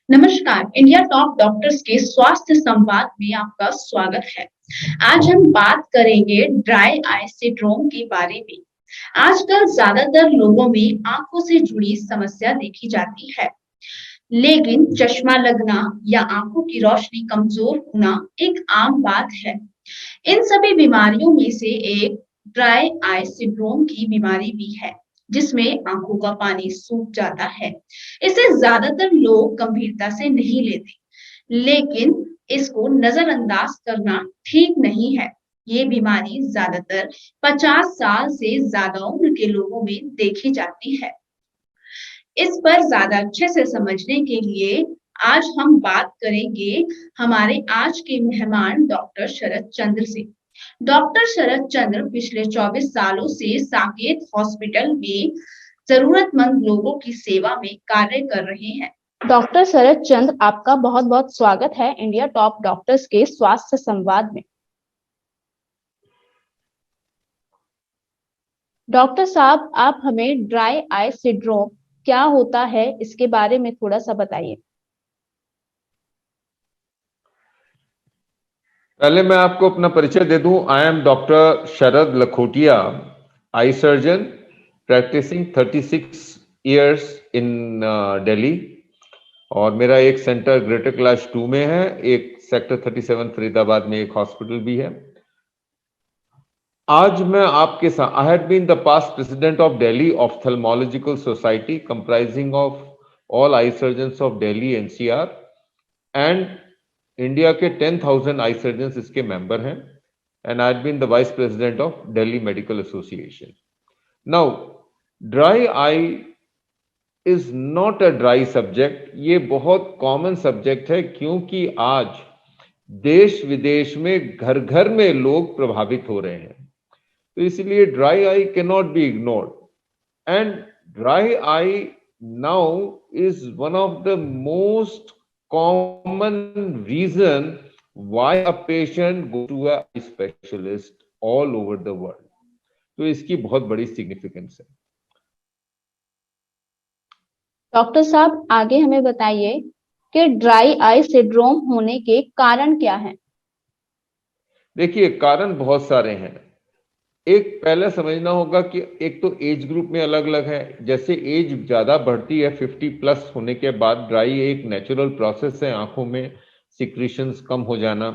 नमस्कार, India top doctors के स्वास्थ्य संवाद में आपका स्वागत है। आज हम बात करेंगे ड्राई आई सिंड्रोम के बारे में। आजकल ज्यादातर लोगों में आंखों से जुड़ी समस्या देखी जाती है, लेकिन चश्मा लगना या आंखों की रोशनी कमजोर होना एक आम बात है। इन सभी बीमारियों में से एक ड्राई आई सिंड्रोम की बीमारी भी है, जिसमें आंखों का पानी सूख जाता है। इसे ज्यादातर लोग गंभीरता से नहीं लेते, लेकिन इसको नजरअंदाज करना ठीक नहीं है। ये बीमारी ज्यादातर 50 साल से ज्यादा उम्र के लोगों में देखी जाती है। इस पर ज्यादा अच्छे से समझने के लिए आज हम बात करेंगे हमारे आज के मेहमान डॉक्टर शरद चंद्र से। डॉक्टर शरद चंद्र पिछले 24 सालों से साकेत हॉस्पिटल में जरूरतमंद लोगों की सेवा में कार्य कर रहे हैं। डॉक्टर शरद चंद्र, आपका बहुत बहुत स्वागत है इंडिया टॉप डॉक्टर्स के स्वास्थ्य संवाद में। डॉक्टर साहब, आप हमें ड्राई आई सिंड्रोम क्या होता है इसके बारे में थोड़ा सा बताइए। पहले मैं आपको अपना परिचय दे दूं। I am doctor Sharad Lakhotia, eye surgeon practicing 36 years in Delhi, और मेरा एक सेंटर ग्रेटर कैलाश 2 में है, एक सेक्टर 37 फरीदाबाद में एक हॉस्पिटल भी है। आज मैं आपके साथ, I had been the past president of Delhi ophthalmological society comprising of all eye surgeons of Delhi NCR, and India के 10,000 आई सर्जन्स इसके मेंबर हैं, and I had been the vice president of Delhi medical association. Now, dry eye is not a dry subject. ये बहुत common subject है, क्योंकि आज देश विदेश में घर घर में लोग प्रभावित हो रहे हैं, तो इसलिए dry I can not be ignored. And dry I now is one of the most common reason why a patient go to a eye specialist all over the world. तो इसकी बहुत बड़ी सिग्निफिकेंस है। डॉक्टर साहब, आगे हमें बताइए कि ड्राई आई सिंड्रोम होने के कारण क्या हैं? देखिए, कारण बहुत सारे हैं। एक पहले समझना होगा कि एक तो एज ग्रुप में अलग अलग है। जैसे एज ज्यादा बढ़ती है, 50 प्लस होने के बाद ड्राई एक नेचुरल प्रोसेस है, आंखों में सिक्रीशंस कम हो जाना।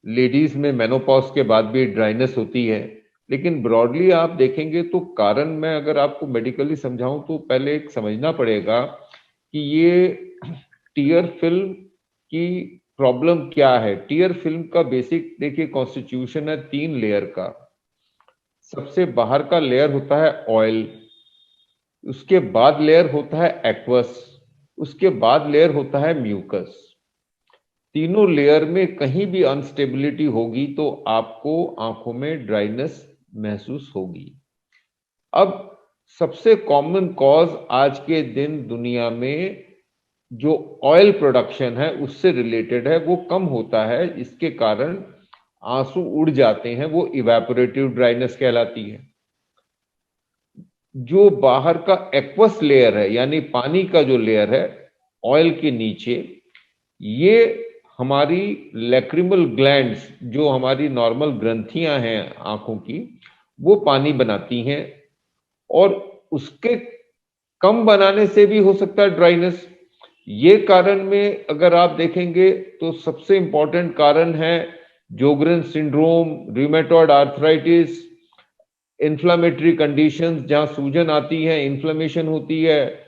लेडीज में मेनोपॉज के बाद भी ड्राइनेस होती है। लेकिन ब्रॉडली आप देखेंगे तो कारण, मैं अगर आपको मेडिकली समझाऊं तो पहले एक समझना पड़ेगा कि ये टीयर फिल्म की प्रॉब्लम क्या है। टीयर फिल्म का बेसिक देखिए कॉन्स्टिट्यूशन है 3 लेयर का। सबसे बाहर का लेयर होता है ऑयल, उसके बाद लेयर होता है एक्वस, उसके बाद लेयर होता है म्यूकस। तीनों लेयर में कहीं भी अनस्टेबिलिटी होगी तो आपको आंखों में ड्राइनेस महसूस होगी। अब सबसे कॉमन कॉज आज के दिन दुनिया में जो ऑयल प्रोडक्शन है उससे रिलेटेड है, वो कम होता है, इसके कारण आंसू उड़ जाते हैं, वो इवेपोरेटिव ड्राइनेस कहलाती है। जो बाहर का एक्वस लेयर है, यानी पानी का जो लेयर है ऑयल के नीचे, ये हमारी लैक्रिमल ग्लैंड्स, जो हमारी नॉर्मल ग्रंथियां हैं आंखों की, वो पानी बनाती हैं, और उसके कम बनाने से भी हो सकता है ड्राइनेस। ये कारण में अगर आप देखेंगे तो सबसे इंपॉर्टेंट कारण है Sjogren syndrome, rheumatoid arthritis, inflammatory conditions जहां सूजन आती है, इन्फ्लेमेशन होती है,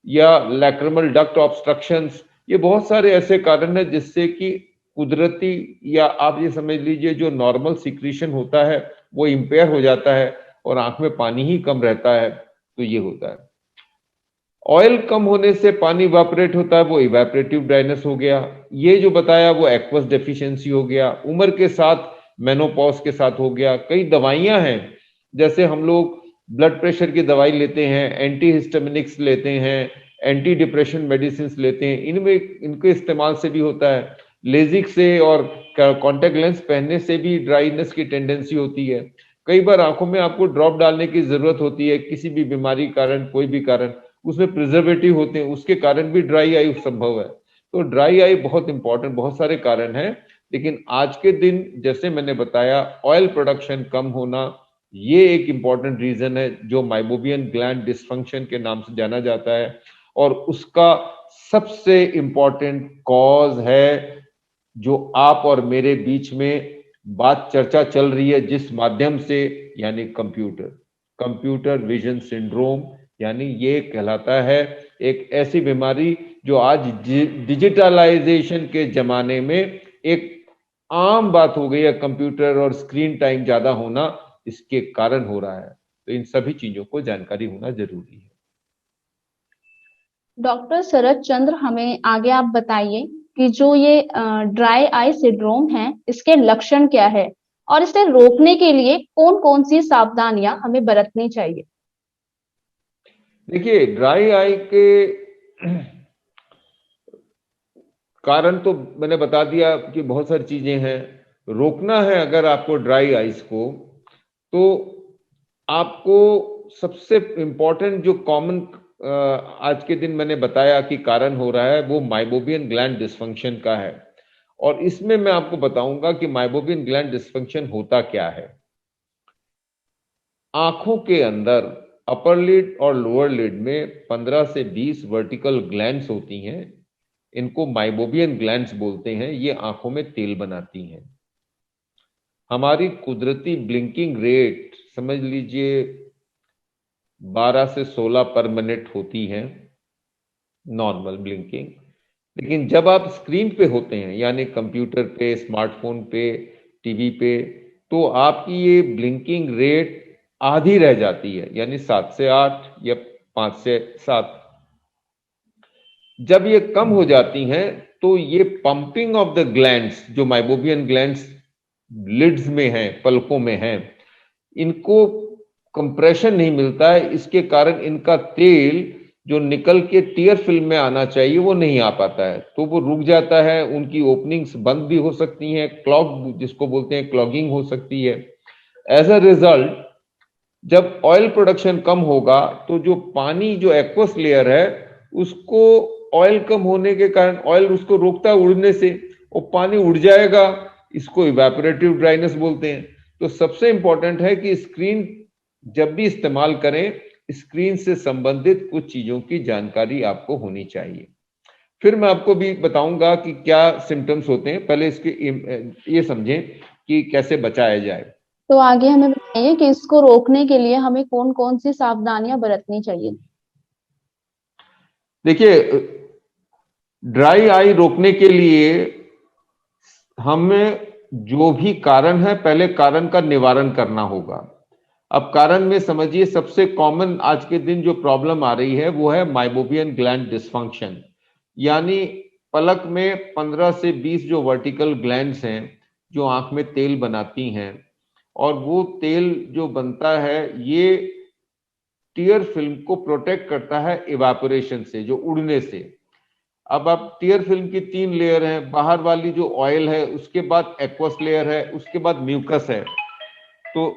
या लैक्रिमल डक्ट ऑब्स्ट्रक्शंस। ये बहुत सारे ऐसे कारण हैं जिससे कि कुदरती, या आप ये समझ लीजिए जो नॉर्मल सिक्रीशन होता है वो इंपेयर हो जाता है और आंख में पानी ही कम रहता है, तो ये होता है। ऑयल कम होने से पानी इवेपोरेट होता है, वो इवेपोरेटिव ड्राइनेस हो गया। ये जो बताया वो एक्वस डेफिशिएंसी हो गया। उम्र के साथ, मेनोपॉज के साथ हो गया। कई दवाइयां हैं, जैसे हम लोग ब्लड प्रेशर की दवाई लेते हैं, एंटी हिस्टामिनिक्स लेते हैं, एंटी डिप्रेशन मेडिसिन लेते हैं, इनमें इनके इस्तेमाल से भी होता है। लेजिक से और कॉन्टेक्ट लेंस पहनने से भी ड्राइनेस की टेंडेंसी होती है। कई बार आंखों में आपको ड्रॉप डालने की जरूरत होती है, किसी भी बीमारी कारण, कोई भी कारण, उसमें प्रिजर्वेटिव होते हैं, उसके कारण भी ड्राई आई संभव है। तो ड्राई आई बहुत इंपॉर्टेंट, बहुत सारे कारण हैं, लेकिन आज के दिन जैसे मैंने बताया ऑयल प्रोडक्शन कम होना ये एक इंपॉर्टेंट रीजन है जो माइबोबियन ग्लैंड डिसफंक्शन के नाम से जाना जाता है, और उसका सबसे इंपॉर्टेंट कॉज है जो आप और मेरे बीच में बात चर्चा चल रही है जिस माध्यम से, यानी कंप्यूटर विजन सिंड्रोम, यानी ये कहलाता है एक ऐसी बीमारी जो आज डिजिटलाइजेशन के जमाने में एक आम बात हो गई है। कंप्यूटर और स्क्रीन टाइम ज्यादा होना इसके कारण हो रहा है, तो इन सभी चीजों को जानकारी होना जरूरी है। डॉक्टर शरद चंद्र, हमें आगे आप बताइए कि जो ये ड्राई आई सिंड्रोम है इसके लक्षण क्या है और इसे रोकने के लिए कौन कौन सी सावधानियां हमें बरतनी चाहिए। देखिए, ड्राई आई के कारण तो मैंने बता दिया कि बहुत सारी चीजें हैं। रोकना है अगर आपको ड्राई आइज को, तो आपको सबसे इंपॉर्टेंट जो कॉमन आज के दिन मैंने बताया कि कारण हो रहा है वो माइबोबियन ग्लैंड डिसफंक्शन का है। और इसमें मैं आपको बताऊंगा कि माइबोबियन ग्लैंड डिसफंक्शन होता क्या है। आंखों के अंदर अपर लिड और लोअर लिड में 15 से 20 वर्टिकल ग्लैंड्स होती हैं। इनको माइबोबियन ग्लैंड्स बोलते हैं। ये आंखों में तेल बनाती हैं। हमारी कुदरती ब्लिंकिंग रेट समझ लीजिए 12 से 16 पर मिनट होती है, नॉर्मल ब्लिंकिंग। लेकिन जब आप स्क्रीन पे होते हैं, यानी कंप्यूटर पे, स्मार्टफोन पे, टीवी पे, तो आपकी ये ब्लिंकिंग रेट आधी रह जाती है, यानी 7 से 8 या 5 से 7। जब ये कम हो जाती हैं तो ये पंपिंग ऑफ द ग्लैंड्स, जो माइबोबियन ग्लैंड्स लिड्स में हैं, पलकों में हैं, इनको कंप्रेशन नहीं मिलता है। इसके कारण इनका तेल जो निकल के टीयर फिल्म में आना चाहिए वो नहीं आ पाता है, तो वो रुक जाता है। उनकी ओपनिंग्स बंद भी हो सकती हैं, क्लॉग जिसको बोलते हैं, क्लॉगिंग हो सकती है। एज अ रिजल्ट जब ऑयल प्रोडक्शन कम होगा तो जो पानी, जो एक्वस लेयर है, उसको ऑयल कम होने के कारण ऑयल उसको रोकता है उड़ने से, और पानी उड़ जाएगा। इसको इवेपोरेटिव ड्राइनेस बोलते हैं। तो सबसे इंपॉर्टेंट है कि स्क्रीन जब भी इस्तेमाल करें, स्क्रीन से संबंधित कुछ चीजों की जानकारी आपको होनी चाहिए। फिर मैं आपको भी बताऊंगा कि क्या सिम्टम्स होते हैं। पहले इसके ये समझें कि कैसे बचाया जाए। तो आगे हमें बताइए कि इसको रोकने के लिए हमें कौन कौन सी सावधानियां बरतनी चाहिए। देखिए, ड्राई आई रोकने के लिए हमें जो भी कारण है, पहले कारण का निवारण करना होगा। अब कारण में समझिए, सबसे कॉमन आज के दिन जो प्रॉब्लम आ रही है वो है माइबोबियन ग्लैंड डिसफंक्शन, यानी पलक में 15 से 20 जो वर्टिकल ग्लैंड्स हैं जो आंख में तेल बनाती हैं, और वो तेल जो बनता है ये टीयर फिल्म को प्रोटेक्ट करता है इवापोरेशन से, जो उड़ने से। अब आप टीयर फिल्म की 3 लेयर हैं, बाहर वाली जो ऑयल है, उसके बाद एक्वस लेयर है, उसके बाद म्यूकस है। तो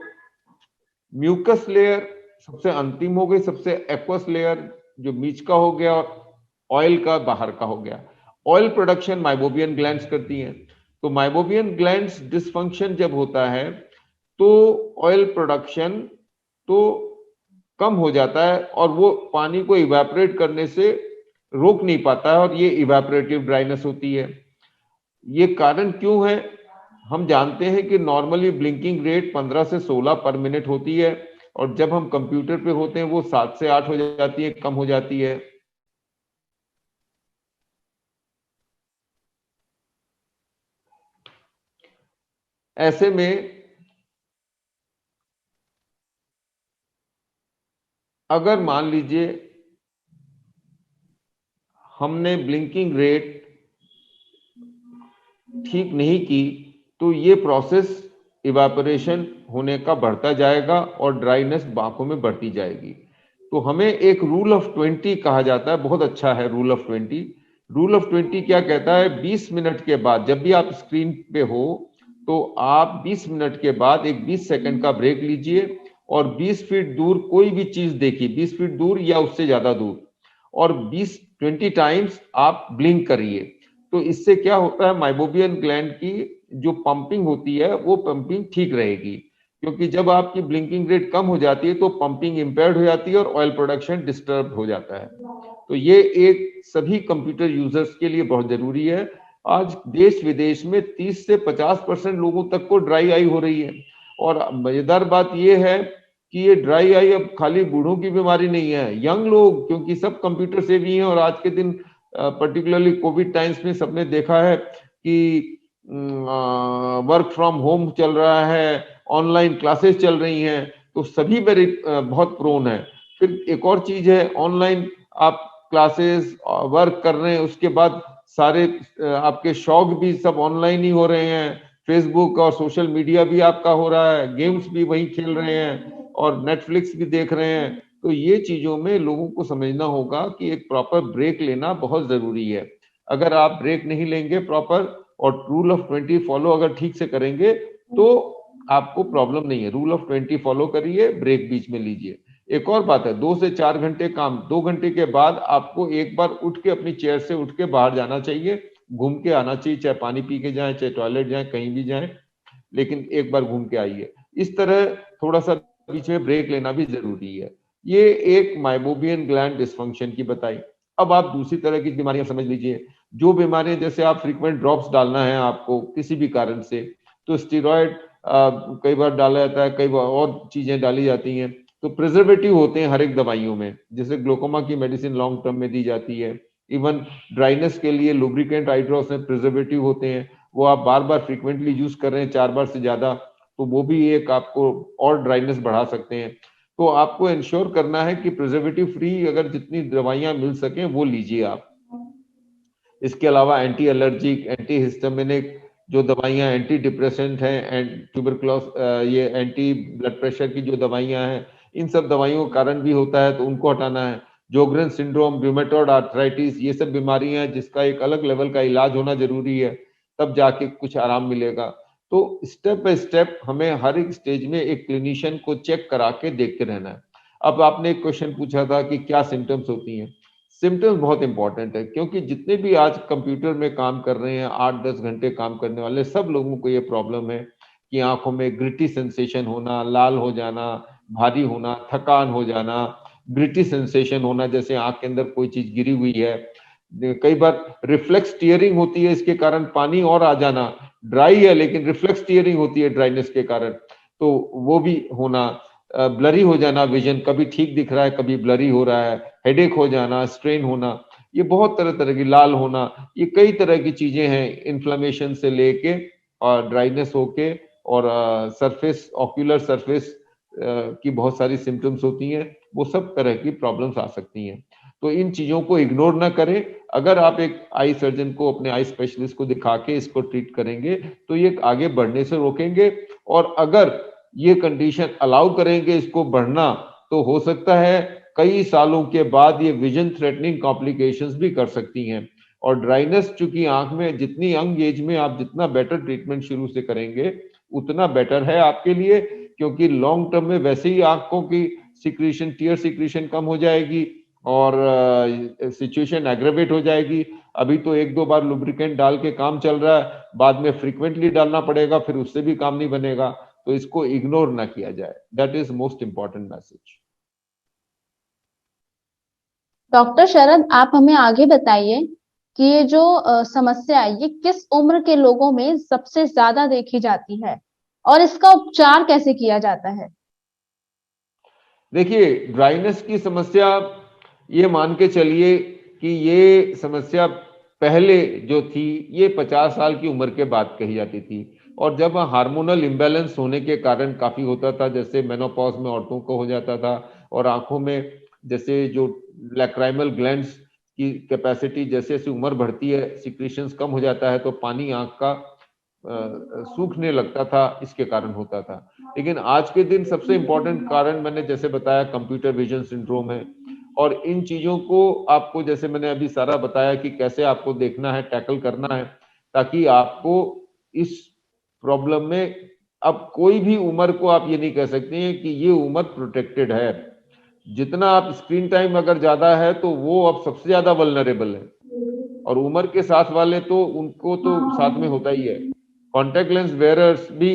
म्यूकस लेयर सबसे अंतिम हो गई, सबसे एक्वस लेयर जो बीच का हो गया, और ऑयल का बाहर का हो गया। ऑयल प्रोडक्शन माइबोबियन ग्लैंड्स करती हैं। तो माइबोबियन ग्लैंड्स डिसफंक्शन जब होता है तो ऑयल प्रोडक्शन तो कम हो जाता है, और वो पानी को इवेपोरेट करने से रोक नहीं पाता है, और ये इवेपोरेटिव ड्राइनेस होती है। ये कारण क्यों है? हम जानते हैं कि नॉर्मली ब्लिंकिंग रेट 15 से 16 पर मिनट होती है, और जब हम कंप्यूटर पे होते हैं वो 7 से 8 हो जाती है, कम हो जाती है। ऐसे में अगर मान लीजिए हमने ब्लिंकिंग रेट ठीक नहीं की, तो ये प्रोसेस इवापोरेशन होने का बढ़ता जाएगा और ड्राइनेस आंखों में बढ़ती जाएगी। तो हमें एक रूल ऑफ 20 कहा जाता है, बहुत अच्छा है रूल ऑफ 20। रूल ऑफ 20 क्या कहता है? 20 मिनट के बाद जब भी आप स्क्रीन पे हो तो आप 20 मिनट के बाद एक 20 सेकंड का ब्रेक लीजिए, और 20 फीट दूर कोई भी चीज देखिए, 20 फीट दूर या उससे ज्यादा दूर, और 20 टाइम्स आप ब्लिंक करिए। तो इससे क्या होता है, माइबोबियन ग्लैंड की जो पंपिंग होती है वो पंपिंग ठीक रहेगी, क्योंकि जब आपकी ब्लिंकिंग रेट कम हो जाती है तो पंपिंग इम्पेयर्ड हो जाती है और ऑयल प्रोडक्शन डिस्टर्ब हो जाता है। तो ये एक सभी कंप्यूटर यूजर्स के लिए बहुत जरूरी है। आज देश विदेश में 30 से 50% लोगों तक को ड्राई आई हो रही है। और मजेदार बात यह है कि ये ड्राई आई अब खाली बूढ़ों की बीमारी नहीं है, यंग लोग, क्योंकि सब कंप्यूटर से भी हैं और आज के दिन पर्टिकुलरली कोविड टाइम्स में सबने देखा है कि वर्क फ्रॉम होम चल रहा है, ऑनलाइन क्लासेस चल रही हैं, तो सभी मेरे बहुत प्रोन है। फिर एक और चीज है, ऑनलाइन आप क्लासेस वर्क कर रहे हैं, उसके बाद सारे आपके शौक भी सब ऑनलाइन ही हो रहे हैं, फेसबुक और सोशल मीडिया भी आपका हो रहा है, गेम्स भी वही खेल रहे हैं और नेटफ्लिक्स भी देख रहे हैं। तो ये चीजों में लोगों को समझना होगा कि एक प्रॉपर ब्रेक लेना बहुत जरूरी है। अगर आप ब्रेक नहीं लेंगे प्रॉपर और रूल ऑफ 20 फॉलो अगर ठीक से करेंगे तो आपको प्रॉब्लम नहीं है। रूल ऑफ 20 फॉलो करिए, ब्रेक बीच में लीजिए। एक और बात है, 2 से 4 घंटे काम, 2 घंटे के बाद आपको एक बार उठ के अपनी चेयर से उठ के बाहर जाना चाहिए, घूम के आना चाहिए, चाहे पानी पी के जाए, चाहे टॉयलेट जाए, कहीं भी जाए, लेकिन एक बार घूम के आइए। इस तरह थोड़ा सा बीच में ब्रेक लेना भी जरूरी है। ये एक माइबोबियन ग्लैंड डिस्फंक्शन की बताई। अब आप दूसरी तरह की बीमारियां समझ लीजिए। जो बीमारियां, जैसे आप फ्रीक्वेंट ड्रॉप्स डालना है आपको किसी भी कारण से, तो स्टीरॉयड कई बार डाला जाता है, कई बार और चीजें डाली जाती हैं। तो प्रिजर्वेटिव होते हैं हर एक दवाइयों में, जैसे ग्लोकोमा की मेडिसिन लॉन्ग टर्म में दी जाती है। इवन ड्राइनेस के लिए लुब्रिकेंट आई ड्रॉप्स में प्रिजर्वेटिव होते हैं, वो आप बार बार फ्रीक्वेंटली यूज कर रहे हैं 4 बार से ज्यादा, तो वो भी एक आपको और ड्राइनेस बढ़ा सकते हैं। तो आपको इंश्योर करना है कि प्रिजर्वेटिव फ्री अगर जितनी दवाइयां मिल सके वो लीजिए आप। इसके अलावा एंटी एलर्जिक, एंटी हिस्टामिनिक जो दवाइयां, एंटी डिप्रेसेंट हैं, एंड ट्यूबरक्लोस, ये एंटी ब्लड प्रेशर की जो दवाइयां हैं, इन सब दवाइयों का कारण भी होता है, तो उनको हटाना है। जोग्रेन सिंड्रोम, रूमेटॉइड आर्थराइटिस, ये सब बीमारियां हैं जिसका एक अलग लेवल का इलाज होना जरूरी है, तब जाके कुछ आराम मिलेगा। तो स्टेप बाय स्टेप हमें हर एक स्टेज में एक क्लिनिशियन को चेक करा के देखते रहना है। अब आपने एक क्वेश्चन पूछा था कि क्या सिम्टम्स होती हैं। सिम्टम्स बहुत इंपॉर्टेंट है, क्योंकि जितने भी आज कंप्यूटर में काम कर रहे हैं, 8-10 घंटे काम करने वाले सब लोगों को ये प्रॉब्लम है कि आंखों में ग्रिटी सेंसेशन होना, लाल हो जाना, भारी होना, थकान हो जाना, ग्रिटी सेंसेशन होना, जैसे आंख के अंदर कोई चीज गिरी हुई है। कई बार रिफ्लेक्स टीयरिंग होती है, इसके कारण पानी और आ जाना, ड्राई है लेकिन रिफ्लेक्स टीयरिंग होती है ड्राइनेस के कारण, तो वो भी होना। ब्लरी हो जाना, विजन कभी ठीक दिख रहा है कभी ब्लरी हो रहा है, हेडेक हो जाना, स्ट्रेन होना, ये बहुत तरह तरह की, लाल होना, ये कई तरह की चीजें हैं, इन्फ्लेमेशन से लेके और ड्राइनेस होके और सरफेस, ऑक्यूलर सरफेस की बहुत सारी सिम्टम्स होती हैं, वो सब तरह की प्रॉब्लम्स आ सकती हैं। तो इन चीजों को इग्नोर ना करें। अगर आप एक आई सर्जन को, अपने आई स्पेशलिस्ट को दिखा के इसको ट्रीट करेंगे तो ये आगे बढ़ने से रोकेंगे, और अगर ये कंडीशन अलाउ करेंगे इसको बढ़ना, तो हो सकता है कई सालों के बाद ये विजन थ्रेटनिंग कॉम्प्लिकेशंस भी कर सकती हैं। और ड्राइनेस, चूंकि आंख में जितनी यंग एज में आप जितना बेटर ट्रीटमेंट शुरू से करेंगे उतना बेटर है आपके लिए, क्योंकि लॉन्ग टर्म में वैसे ही आंखों की सिक्रीशन, टीयर सिक्रीशन कम हो जाएगी और सिचुएशन एग्रेवेट हो जाएगी। अभी तो 1-2 बार लुब्रिकेंट डाल के काम चल रहा है, बाद में फ्रीक्वेंटली डालना पड़ेगा, फिर उससे भी काम नहीं बनेगा। तो इसको इग्नोर ना किया जाए, that is most important message. Doctor Sharad, आप हमें आगे बताइए कि ये जो समस्या है ये किस उम्र के लोगों में सबसे ज्यादा देखी जाती है और इसका उपचार कैसे किया जाता है? देखिए, ड्राइनेस की समस्या, ये मान के चलिए कि ये समस्या पहले जो थी ये 50 साल की उम्र के बाद कही जाती थी, और जब हार्मोनल इम्बैलेंस होने के कारण काफी होता था, जैसे मेनोपॉज में औरतों को हो जाता था, और आंखों में जैसे जो लैक्राइमल ग्लैंड्स की कैपेसिटी, जैसे जैसे उम्र बढ़ती है सिक्रीशंस कम हो जाता है, तो पानी आंख का सूखने लगता था, इसके कारण होता था। लेकिन आज के दिन सबसे इंपॉर्टेंट कारण मैंने जैसे बताया कंप्यूटर विजन सिंड्रोम है, और इन चीजों को आपको, जैसे मैंने अभी सारा बताया कि कैसे आपको देखना है, टैकल करना है, ताकि आपको इस प्रॉब्लम में, अब कोई भी उम्र को आप ये नहीं कह सकते हैं कि ये उम्र प्रोटेक्टेड है। जितना आप स्क्रीन टाइम अगर ज्यादा है तो वो अब सबसे ज्यादा वल्नरेबल है। और उम्र के साथ वाले तो उनको तो साथ में होता ही है। कॉन्टेक्ट लेंस वेयरर्स भी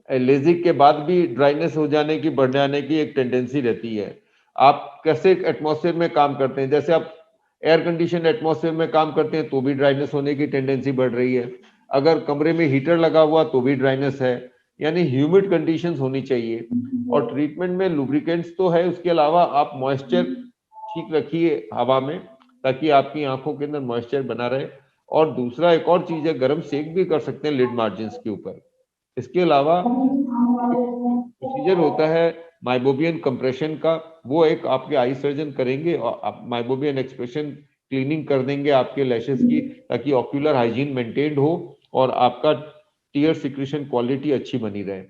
लेजिक के बाद भी ड्राइनेस हो जाने की, बढ़ जाने की एक टेंडेंसी रहती है। आप कैसे एटमॉस्फेयर में काम करते हैं, जैसे आप एयर कंडीशन एटमॉस्फेयर में काम करते हैं तो भी ड्राइनेस होने की टेंडेंसी बढ़ रही है। अगर कमरे में हीटर लगा हुआ तो भी ड्राइनेस है। यानी ह्यूमिड कंडीशंस होनी चाहिए। और ट्रीटमेंट में लुब्रिकेंट्स तो है, उसके अलावा आप मॉइस्चर ठीक रखिए हवा में, ताकि आपकी आंखों के अंदर मॉइस्चर बना रहे। और दूसरा एक और चीज है, गर्म सेक भी कर सकते हैं लिड मार्जिन के ऊपर। इसके अलावा प्रोसीजर होता है माइबोबियन कंप्रेशन का, वो एक आपके आई सर्जन करेंगे और आप माइबोबियन एक्सप्रेशन क्लीनिंग कर देंगे आपके लैशेस की, ताकि ऑक्यूलर हाइजीन मेंटेन्ड हो और आपका टीयर सिक्रेशन क्वालिटी अच्छी बनी रहे।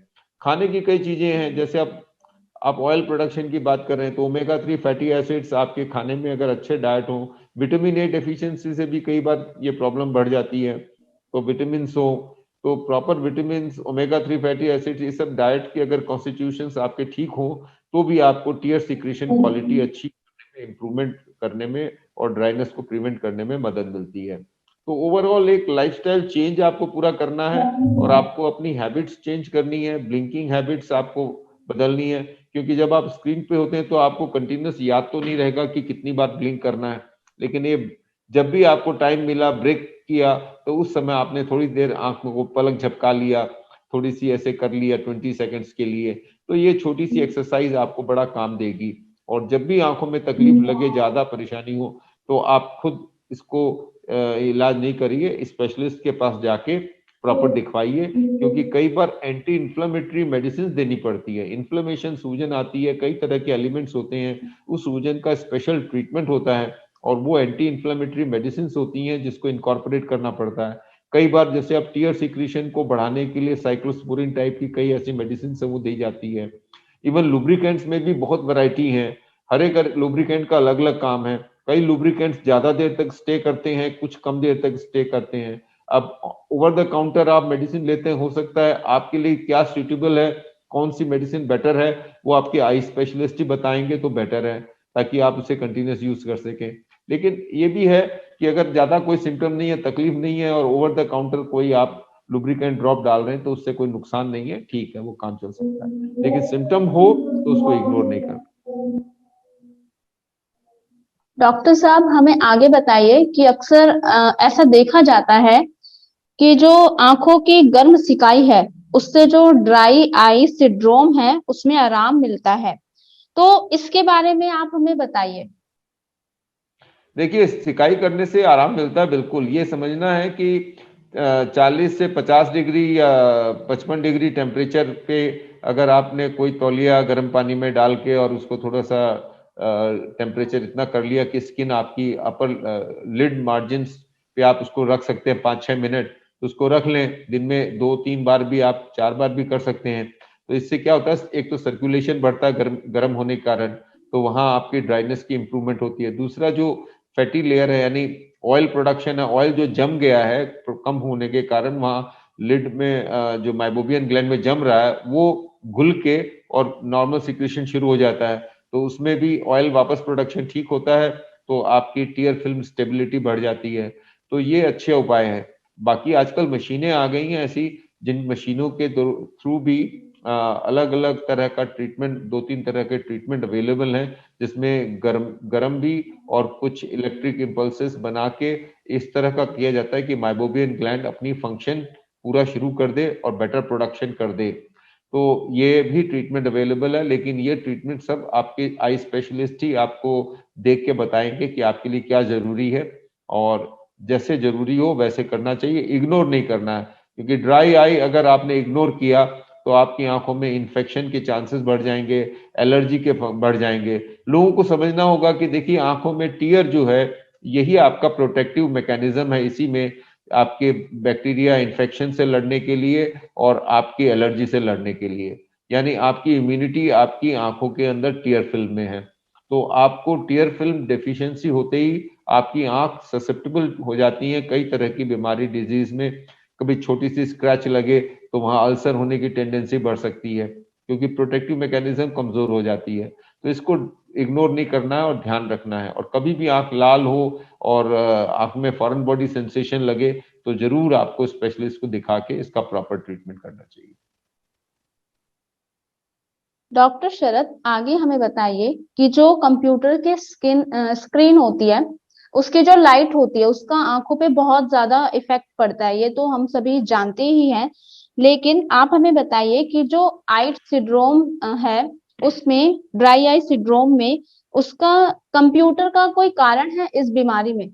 खाने की कई चीजें हैं, जैसे आप ऑयल प्रोडक्शन की बात कर रहे हैं तो ओमेगा 3 फैटी एसिड्स आपके खाने में अगर अच्छे डाइट हो, विटामिन ए डेफिशिएंसी से भी कई बार ये प्रॉब्लम बढ़ जाती है। तो विटामिन हो, तो proper vitamin, omega 3 fatty acids, ये सब डाइट के अगर कॉन्स्टिट्यूशंस आपके ठीक हो तो भी आपको टीयर सिक्रेशन क्वालिटी अच्छी इंप्रूवमेंट करने में और ड्राइनेस को प्रिवेंट करने में मदद मिलती है। तो ओवरऑल एक लाइफस्टाइल चेंज आपको पूरा करना है और आपको अपनी हैबिट्स चेंज करनी है, ब्लिंकिंग हैबिट्स आपको बदलनी है। क्योंकि जब आप स्क्रीन पे होते हैं तो आपको कंटिन्यूस याद तो नहीं रहेगा कि कितनी बार ब्लिंक करना है, लेकिन ये जब भी आपको टाइम मिला, ब्रेक किया, तो उस समय आपने थोड़ी देर आंखों को पलक झपका लिया, थोड़ी सी ऐसे कर लिया 20 सेकंड्स के लिए। तो ये छोटी सी एक्सरसाइज आपको बड़ा काम देगी। और जब भी आंखों में तकलीफ लगे, ज्यादा परेशानी हो, तो आप खुद इसको इलाज नहीं करिए, स्पेशलिस्ट के पास जाके प्रॉपर दिखवाइए। क्योंकि कई बार एंटी इन्फ्लेमेटरी मेडिसिन देनी पड़ती है। इन्फ्लेमेशन, सूजन आती है, कई तरह के एलिमेंट्स होते हैं, उस सूजन का स्पेशल ट्रीटमेंट होता है और वो एंटी इन्फ्लेमेटरी मेडिसिन होती हैं जिसको इनकॉर्पोरेट करना पड़ता है। कई बार जैसे आप टीयर सिक्रीशन को बढ़ाने के लिए साइक्लोस्पोरिन टाइप की कई ऐसी मेडिसिन वो दी जाती है। इवन लुब्रिकेंट्स में भी बहुत वैरायटी है, हर एक लुब्रिकेंट का अलग अलग काम है। कई लुब्रिकेंट्स ज्यादा देर तक स्टे करते हैं, कुछ कम देर तक स्टे करते हैं। अब ओवर द काउंटर आप मेडिसिन लेते हैं, हो सकता है आपके लिए क्या सूटेबल है, कौन सी मेडिसिन बेटर है, वो आपके आई स्पेशलिस्ट ही बताएंगे तो बेटर है, ताकि आप उसे कंटिन्यूस यूज कर सकें। लेकिन ये भी है कि अगर ज्यादा कोई सिम्टम नहीं है, तकलीफ नहीं है और ओवर द काउंटर कोई आप लुब्रिकेंट ड्रॉप डाल रहे हैं, तो उससे कोई नुकसान नहीं है, ठीक है, वो काम चल सकता है। लेकिन सिम्टम हो तो उसको इग्नोर नहीं करना। डॉक्टर साहब, हमें आगे बताइए कि अक्सर ऐसा देखा जाता है कि जो आंखों की गर्म सिकाई है, उससे जो ड्राई आई सिंड्रोम है उसमें आराम मिलता है। तो इसके बारे में आप हमें बताइए। देखिए, सिकाई करने से आराम मिलता है, बिल्कुल। ये समझना है कि 40 से 50 डिग्री या 55 डिग्री टेम्परेचर पे अगर आपने कोई तौलिया गर्म पानी में डाल के और उसको थोड़ा सा टेम्परेचर इतना कर लिया कि स्किन आपकी अपर लिड मार्जिन पे आप उसको रख सकते हैं 5-6 मिनट, तो उसको रख लें। दिन में 2-3 बार भी, आप 4 बार भी कर सकते हैं। तो इससे क्या होता है, एक तो सर्कुलेशन बढ़ता है गर्म होने के कारण, तो वहां आपकी ड्राइनेस की इंप्रूवमेंट होती है। दूसरा जो फैटी लेयर है, यानी ऑयल प्रोडक्शन है, ऑयल जो जम गया है कम होने के कारण, वहां लिड में जो माइबोबियन ग्लैंड में जम रहा है वो घुल के और नॉर्मल सिक्रेशन शुरू हो जाता है, तो उसमें भी ऑयल वापस प्रोडक्शन ठीक होता है, तो आपकी टीयर फिल्म स्टेबिलिटी बढ़ जाती है। तो ये अच्छे उपाय हैं। बाकी आजकल मशीनें आ गई हैं ऐसी, जिन मशीनों के थ्रू भी अलग अलग तरह का ट्रीटमेंट, 2-3 तरह के ट्रीटमेंट अवेलेबल हैं, जिसमें गर्म गर्म भी और कुछ इलेक्ट्रिक इम्पल्सेस बना के इस तरह का किया जाता है कि माइबोबियन ग्लैंड अपनी फंक्शन पूरा शुरू कर दे और बेटर प्रोडक्शन कर दे। तो ये भी ट्रीटमेंट अवेलेबल है, लेकिन ये ट्रीटमेंट सब आपके आई स्पेशलिस्ट ही आपको देख के बताएंगे कि आपके लिए क्या जरूरी है, और जैसे जरूरी हो वैसे करना चाहिए, इग्नोर नहीं करना है। क्योंकि ड्राई आई अगर आपने इग्नोर किया तो आपकी आंखों में इन्फेक्शन के चांसेस बढ़ जाएंगे, एलर्जी के बढ़ जाएंगे। लोगों को समझना होगा कि देखिए, आंखों में टीयर जो है, यही आपका प्रोटेक्टिव मैकेनिज्म है। इसी में आपके बैक्टीरिया इन्फेक्शन से लड़ने के लिए और आपकी एलर्जी से लड़ने के लिए, यानी आपकी इम्यूनिटी आपकी आंखों के अंदर टीयर फिल्म में है। तो आपको टीयर फिल्म डेफिशिएंसी होते ही आपकी आंख ससेप्टेबल हो जाती है कई तरह की बीमारी, डिजीज में। कभी छोटी सी स्क्रैच लगे तो वहां अल्सर होने की टेंडेंसी बढ़ सकती है, क्योंकि प्रोटेक्टिव मैकेनिज्म कमजोर हो जाती है। तो इसको इग्नोर नहीं करना है और ध्यान रखना है। और कभी भी आंख लाल हो और आंख में फॉरेन बॉडी सेंसेशन लगे तो जरूर आपको स्पेशलिस्ट को दिखा के इसका प्रॉपर ट्रीटमेंट करना चाहिए। डॉक्टर शरद, आगे हमें बताइए कि जो कंप्यूटर के स्क्रीन होती है, उसकी जो लाइट होती है उसका आंखों पे बहुत ज्यादा इफेक्ट पड़ता है, ये तो हम सभी जानते ही हैं। लेकिन आप हमें बताइए कि जो आई सिंड्रोम है, उसमें ड्राई आई सिंड्रोम में उसका कंप्यूटर का कोई कारण है इस बीमारी में?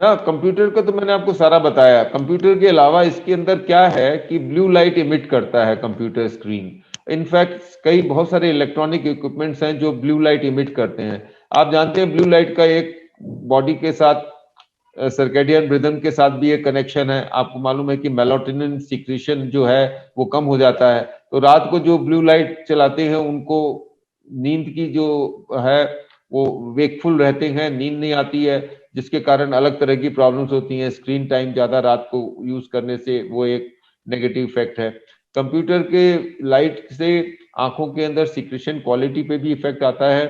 हाँ, कंप्यूटर का तो मैंने आपको सारा बताया। कंप्यूटर के अलावा इसके अंदर क्या है कि ब्लू लाइट इमिट करता है कंप्यूटर स्क्रीन। इनफैक्ट कई बहुत सारे इलेक्ट्रॉनिक इक्विपमेंट्स हैं जो ब्लू लाइट इमिट करते हैं। आप जानते हैं ब्लू लाइट का एक बॉडी के साथ सर्केडियन रिदम के साथ भी एक कनेक्शन है। आपको मालूम है कि मेलाटोनिन सिक्रीशन जो है वो कम हो जाता है। तो रात को जो ब्लू लाइट चलाते हैं उनको नींद की जो है वो वेकफुल रहते हैं, नींद नहीं आती है, जिसके कारण अलग तरह की प्रॉब्लम्स होती हैं। स्क्रीन टाइम ज्यादा रात को यूज करने से वो एक नेगेटिव इफेक्ट है। कंप्यूटर के लाइट से आंखों के अंदर सिक्रीशन क्वालिटी पे भी इफेक्ट आता है।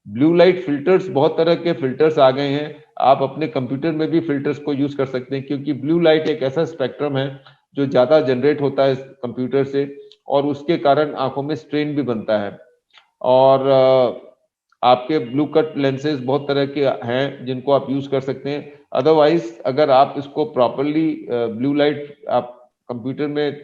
ब्लू लाइट फिल्टर्स, बहुत तरह के फिल्टर्स आ गए हैं। आप अपने कंप्यूटर में भी फिल्टर्स को यूज कर सकते हैं, क्योंकि ब्लू लाइट एक ऐसा स्पेक्ट्रम है जो ज्यादा जनरेट होता है कंप्यूटर से, और उसके कारण आंखों में स्ट्रेन भी बनता है। और आपके ब्लू कट लेंसेज बहुत तरह के हैं जिनको आप यूज कर सकते हैं। अदरवाइज अगर आप इसको प्रॉपरली ब्लू लाइट आप कंप्यूटर में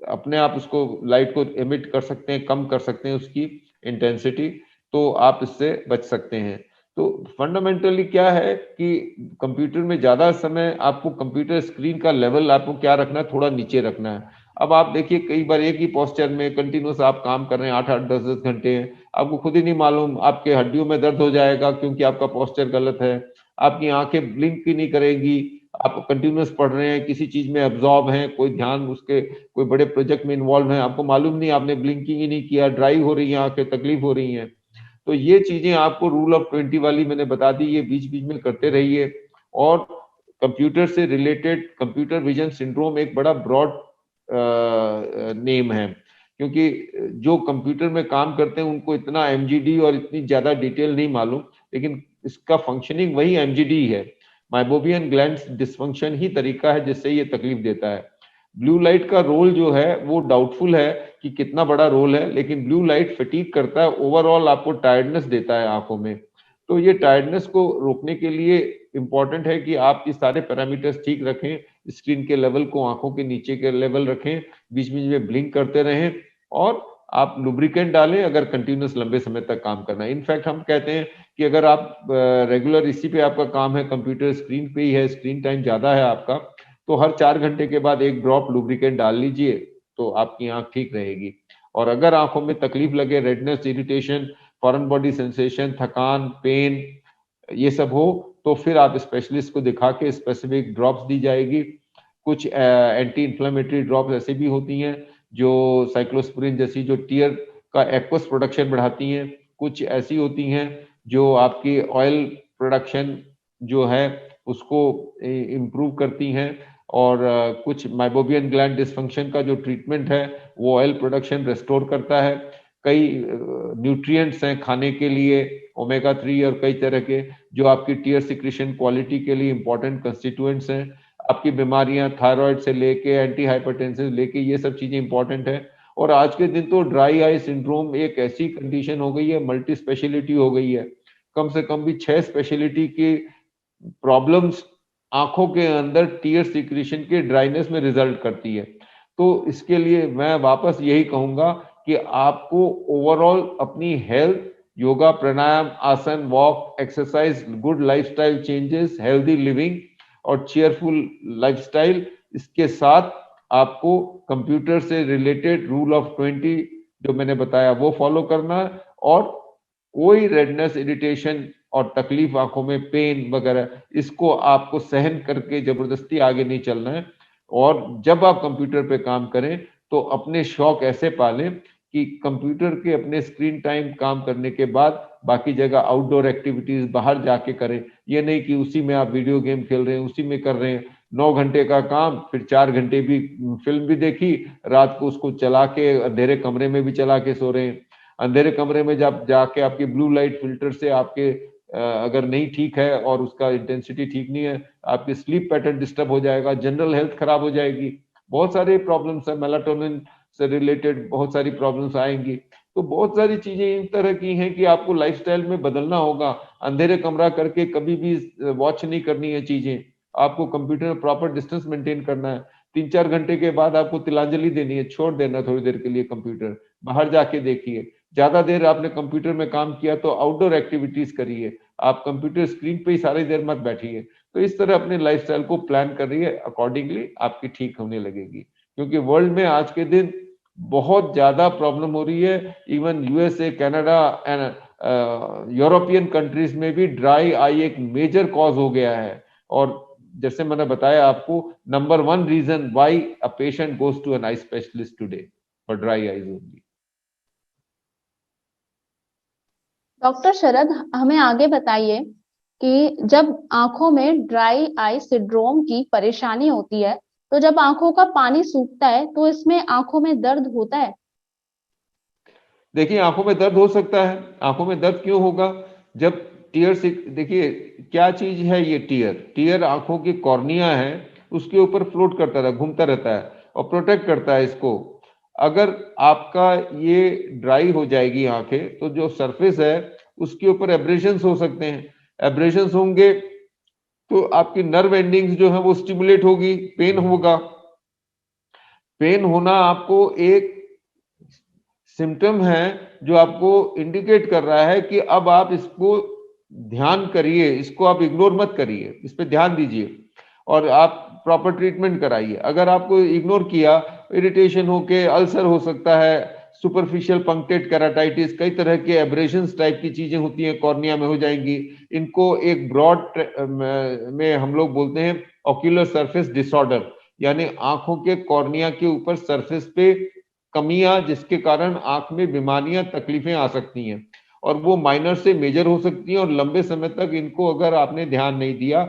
अपने आप उसको लाइट को एमिट कर सकते हैं, कम कर सकते हैं उसकी इंटेंसिटी, तो आप इससे बच सकते हैं। तो फंडामेंटली क्या है कि कंप्यूटर में ज्यादा समय आपको कंप्यूटर स्क्रीन का लेवल आपको क्या रखना है, थोड़ा नीचे रखना है। अब आप देखिए कई बार एक ही पोस्चर में कंटिन्यूस आप काम कर रहे हैं 8-8 10-10 घंटे, आपको खुद ही नहीं मालूम आपके हड्डियों में दर्द हो जाएगा क्योंकि आपका पोस्चर गलत है। आपकी आंखें ब्लिंक ही नहीं करेंगी। आप कंटिन्यूस पढ़ रहे हैं, किसी चीज में एब्जॉर्ब हैं, कोई ध्यान उसके कोई बड़े प्रोजेक्ट में इन्वॉल्व है, आपको मालूम नहीं, आपने ब्लिंकिंग ही नहीं किया, ड्राई हो रही है आंखें, तकलीफ हो रही है। तो ये चीजें आपको रूल ऑफ 20 वाली मैंने बता दी, ये बीच बीच में करते रहिए। और कंप्यूटर से रिलेटेड कंप्यूटर विजन सिंड्रोम एक बड़ा ब्रॉड नेम है, क्योंकि जो कंप्यूटर में काम करते हैं उनको इतना एमजीडी और इतनी ज्यादा डिटेल नहीं मालूम, लेकिन इसका फंक्शनिंग वही एमजीडी है। माइबोबियन ग्लैंड्स डिसफंक्शन ही तरीका है जिससे ये तकलीफ देता है। ब्लू लाइट का रोल जो है वो डाउटफुल है कि कितना बड़ा रोल है, लेकिन ब्लू लाइट फटीग करता है, ओवरऑल आपको टायर्डनेस देता है आंखों में। तो ये टायर्डनेस को रोकने के लिए इंपॉर्टेंट है कि आप ये सारे पैरामीटर्स ठीक रखें, स्क्रीन के लेवल को आंखों के नीचे के लेवल रखें, बीच बीच में ब्लिंक करते रहें, और आप लुब्रिकेंट डालें अगर कंटिन्यूस लंबे समय तक काम करना है। इनफैक्ट हम कहते हैं कि अगर आप रेगुलर इसी पे आपका काम है, कंप्यूटर स्क्रीन पे ही है, स्क्रीन टाइम ज्यादा है आपका, तो हर 4 घंटे के बाद एक ड्रॉप लुब्रिकेंट डाल लीजिए, तो आपकी आंख ठीक रहेगी। और अगर आंखों में तकलीफ लगे, redness, irritation, foreign body sensation, थकान, पेन, ये सब हो, तो फिर आप स्पेशलिस्ट को दिखा के स्पेसिफिक ड्रॉप्स दी जाएगी। कुछ एंटी इंफ्लेमेटरी ड्रॉप्स ऐसे भी होती हैं जो साइक्लोस्पुरिन जैसी जो टीयर का एक्वस प्रोडक्शन बढ़ाती हैं। कुछ ऐसी होती हैं जो आपकी ऑयल प्रोडक्शन जो है उसको इम्प्रूव करती हैं। और कुछ माइबोबियन ग्लैंड डिसफंक्शन का जो ट्रीटमेंट है वो ऑयल प्रोडक्शन रेस्टोर करता है। कई न्यूट्रिएंट्स हैं खाने के लिए, ओमेगा 3 और कई तरह के, जो आपकी टीयर सिक्रीशन क्वालिटी के लिए इंपॉर्टेंट कंस्टिट्यूएंट्स हैं। आपकी बीमारियां थायराइड से लेके एंटी हाइपरटेंशन लेके ये सब चीजें इंपॉर्टेंट है। और आज के दिन तो ड्राई आई सिंड्रोम एक ऐसी कंडीशन हो गई है, मल्टी स्पेशलिटी हो गई है। कम से कम भी 6 स्पेशलिटी की प्रॉब्लम्स आंखों के अंदर टीयर सिक्रीशन के ड्राइनेस में रिजल्ट करती है। तो इसके लिए मैं वापस यही कहूंगा कि आपको ओवरऑल अपनी हेल्थ, योगा, प्राणायाम, आसन, walk, exercise, good lifestyle changes, healthy living और चेयरफुल लाइफस्टाइल, इसके साथ आपको कंप्यूटर से रिलेटेड रूल ऑफ 20 जो मैंने बताया वो फॉलो करना है। और कोई रेडनेस, इरिटेशन और तकलीफ, आंखों में पेन वगैरह, इसको आपको सहन करके जबरदस्ती आगे नहीं चलना है। और जब आप कंप्यूटर पे काम करें तो अपने शौक ऐसे पालें कि कंप्यूटर के अपने स्क्रीन टाइम काम करने के बाद बाकी जगह आउटडोर एक्टिविटीज बाहर जाके करें। ये नहीं कि उसी में आप वीडियो गेम खेल रहे हैं, उसी में कर रहे हैं, 9 घंटे का काम, फिर 4 घंटे भी फिल्म भी देखी, रात को उसको चला के अंधेरे कमरे में भी चला के सो रहे हैं। अंधेरे कमरे में जब जाके आपके ब्लू लाइट फिल्टर से आपके अगर नहीं ठीक है और उसका इंटेंसिटी ठीक नहीं है, आपकी स्लीप पैटर्न डिस्टर्ब हो जाएगा, जनरल हेल्थ खराब हो जाएगी, बहुत सारे प्रॉब्लम्स है, मेलाटोनिन से रिलेटेड बहुत सारी प्रॉब्लम्स आएंगी। तो बहुत सारी चीजें इन तरह की हैं कि आपको लाइफस्टाइल में बदलना होगा। अंधेरे कमरा करके कभी भी वॉच नहीं करनी है चीजें, आपको कंप्यूटर में प्रॉपर डिस्टेंस मेंटेन करना है। 3-4 घंटे के बाद आपको तिलांजलि देनी है, छोड़ देना थोड़ी देर के लिए कंप्यूटर, बाहर जाके देखिए। ज्यादा देर आपने कंप्यूटर में काम किया तो आउटडोर एक्टिविटीज करिए, आप कंप्यूटर स्क्रीन पे ही सारी देर मत बैठिए। तो इस तरह अपने लाइफस्टाइल को प्लान करिए, अकॉर्डिंगली आपकी ठीक होने लगेगी। क्योंकि वर्ल्ड में आज के दिन बहुत ज्यादा प्रॉब्लम हो रही है, even USA, Canada and European countries में भी ड्राई आई एक मेजर कॉज हो गया है। और जैसे मैंने बताया आपको, number 1 reason why a patient goes to an eye specialist today for dry eyes only. Doctor Sharad, हमें आगे बताइए कि जब आंखों में ड्राई आई सिंड्रोम की परेशानी होती है, तो जब आंखों का पानी सूखता है तो इसमें आंखों में दर्द होता है? देखिए, आंखों में दर्द हो सकता है। आंखों में दर्द क्यों होगा? जब टीयर से, देखिए क्या चीज है ये टीयर, टीयर आंखों की कॉर्निया है, उसके ऊपर फ्लोट करता रहता है, घूमता रहता है और प्रोटेक्ट करता है इसको। अगर आपका ये ड्राई हो जाएगी आंखें, तो जो सरफेस है उसके ऊपर एब्रेशंस हो सकते हैं। एब्रेशंस होंगे तो आपकी नर्व एंडिंग्स जो है वो स्टिमुलेट होगी, पेन होगा। पेन होना आपको एक सिम्टम है जो आपको इंडिकेट कर रहा है कि अब आप इसको ध्यान करिए, इसको आप इग्नोर मत करिए, इस पे ध्यान दीजिए और आप प्रॉपर ट्रीटमेंट कराइए। अगर आपको इग्नोर किया, इरिटेशन होके अल्सर हो सकता है, सुपरफिशियल पंक्टेड केराटाइटिस, कई तरह के एब्रेशंस टाइप की चीजें होती हैं, कॉर्निया में हो जाएंगी। इनको एक ब्रॉड में हम लोग बोलते हैं ऑक्यूलर सरफेस डिसऑर्डर, यानी आंखों के कॉर्निया के ऊपर सरफेस पे कमियां, जिसके कारण आंख में बीमारियां, तकलीफें आ सकती हैं और वो माइनर से मेजर हो सकती हैं। और लंबे समय तक इनको अगर आपने ध्यान नहीं दिया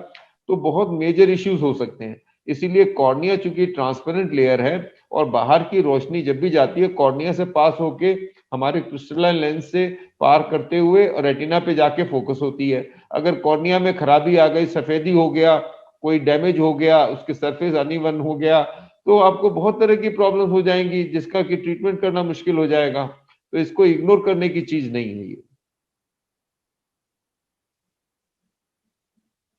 तो बहुत मेजर इश्यूज हो सकते हैं। इसीलिए कॉर्निया चूंकि ट्रांसपेरेंट लेयर है और बाहर की रोशनी जब भी जाती है कॉर्निया से पास होके हमारे क्रिस्टलाइन लेंस से पार करते हुए और रेटिना पे जाके फोकस होती है। अगर कॉर्निया में खराबी आ गई, सफेदी हो गया, कोई डैमेज हो गया, उसके सरफेस अनइवन हो गया, तो आपको बहुत तरह की प्रॉब्लम हो जाएंगी जिसका कि ट्रीटमेंट करना मुश्किल हो जाएगा। तो इसको इग्नोर करने की चीज नहीं है ये।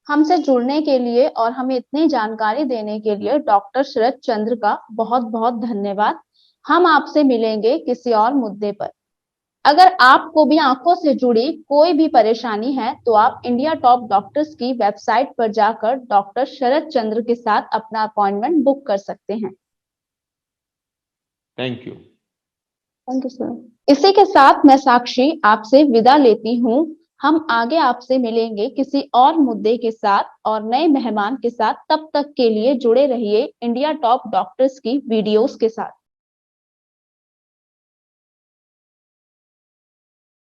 हमसे जुड़ने के लिए और हमें इतनी जानकारी देने के लिए डॉक्टर शरद चंद्र का बहुत बहुत धन्यवाद। हम आपसे मिलेंगे किसी और मुद्दे पर। अगर आपको भी आंखों से जुड़ी कोई भी परेशानी है तो आप इंडिया टॉप डॉक्टर्स की वेबसाइट पर जाकर डॉक्टर शरद चंद्र के साथ अपना अपॉइंटमेंट बुक कर सकते हैं। Thank you. Thank you sir. इसी के साथ मैं साक्षी आपसे विदा लेती हूँ। हम आगे आपसे मिलेंगे किसी और मुद्दे के साथ और नए मेहमान के साथ। तब तक के लिए जुड़े रहिए इंडिया टॉप डॉक्टर्स की वीडियोस के साथ।